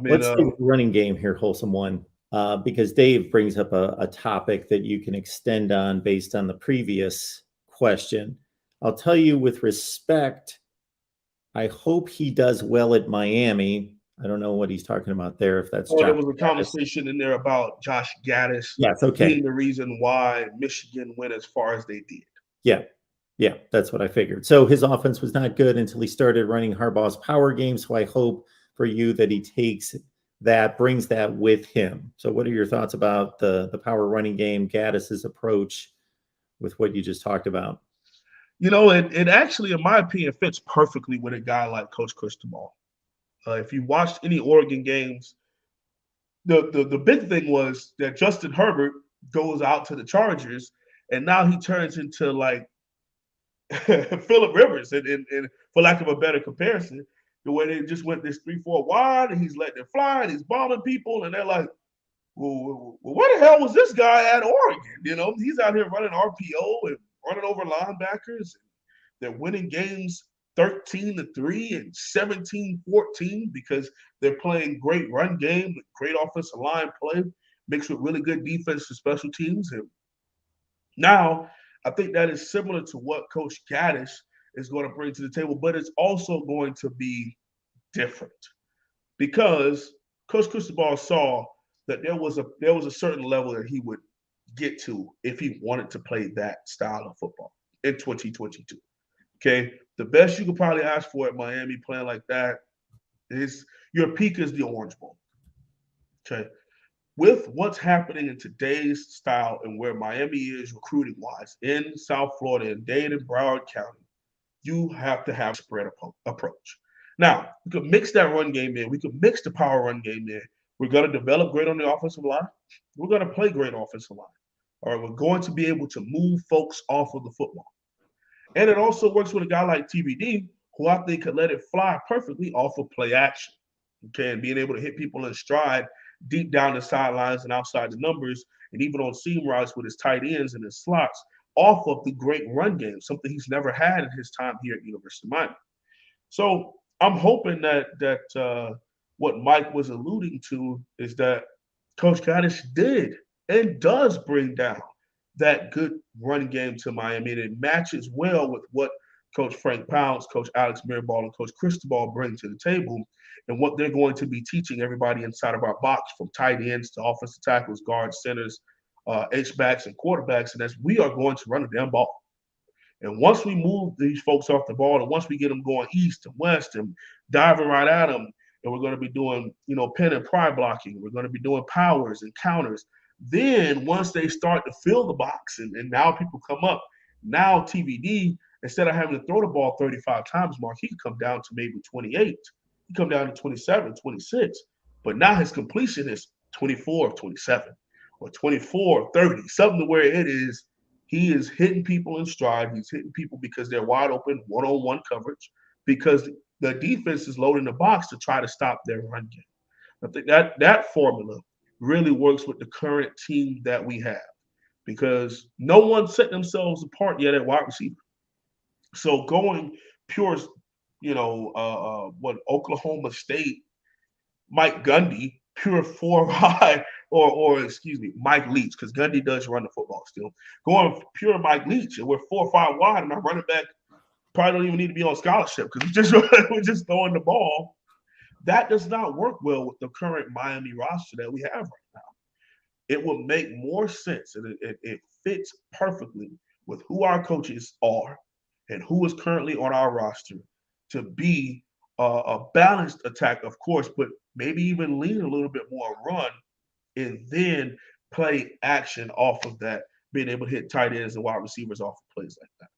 Let's say running game here, wholesome one, because Dave brings up a topic that you can extend on based on the previous question. I'll tell you with respect, I hope he does well at Miami. I don't know what he's talking about there, if that's Josh. There was a conversation in there about Josh Gattis being the reason why Michigan went as far as they did. Yeah, that's what I figured. So his offense was not good until he started running Harbaugh's power game. So I hope for you that he takes that, brings that with him. So what are your thoughts about the power running game, Gattis's approach with what you just talked about? It actually, in my opinion, fits perfectly with a guy like Coach Cristobal. If you watched any Oregon games, the big thing was that Justin Herbert goes out to the Chargers, and now he turns into like Phillip Rivers, and for lack of a better comparison, the way they just went this 3-4 wide, and he's letting it fly, and he's bombing people, and they're like, well, where the hell was this guy at Oregon? He's out here running RPO and running over linebackers. They're winning games 13-3 and 17-14 because they're playing great run game, great offensive line play, mixed with really good defense and special teams. And now I think that is similar to what Coach Gattis is going to bring to the table, but it's also going to be different because Coach Cristobal saw that there was a certain level that he would get to if he wanted to play that style of football in 2022. Okay, the best you could probably ask for at Miami playing like that is your peak is the Orange Bowl. Okay, with what's happening in today's style and where Miami is recruiting wise in South Florida and Dade and Broward County, you have to have a spread approach. Now, we could mix that run game in. We could mix the power run game in. We're going to develop great on the offensive line. We're going to play great offensive line. All right, we're going to be able to move folks off of the football. And it also works with a guy like TBD, who I think could let it fly perfectly off of play action. Okay, and being able to hit people in stride deep down the sidelines and outside the numbers, and even on seam routes with his tight ends and his slots, off of the great run game, something he's never had in his time here at University of Miami. So I'm hoping that what Mike was alluding to is that Coach Gattis did and does bring down that good run game to Miami, and it matches well with what Coach Frank Pounds, Coach Alex Mirabal, and Coach Cristobal bring to the table, and what they're going to be teaching everybody inside of our box, from tight ends to offensive tackles, guards, centers, H-backs, and quarterbacks, and as we are going to run the damn ball. And once we move these folks off the ball, and once we get them going east and west and diving right at them, and we're going to be doing, pin and pry blocking, we're going to be doing powers and counters. Then once they start to fill the box and now people come up, now TVD, instead of having to throw the ball 35 times, Mark, he can come down to maybe 28. He come down to 27, 26. But now his completion is 24 of 27 or 24 of 30, something to where it is he is hitting people in stride. He's hitting people because they're wide open, one-on-one coverage, because the defense is loading the box to try to stop their run game. I think that formula really works with the current team that we have, because no one set themselves apart yet at wide receiver. So going pure, what Oklahoma State, Mike Gundy, pure 4 high, or excuse me, Mike Leach, because Gundy does run the football still. Going pure Mike Leach, and we're 4 or 5 wide, and our running back probably don't even need to be on scholarship because we're just throwing the ball. That does not work well with the current Miami roster that we have right now. It would make more sense, and it fits perfectly with who our coaches are and who is currently on our roster to be a balanced attack, of course, but maybe even lean a little bit more run and then play action off of that, being able to hit tight ends and wide receivers off of plays like that.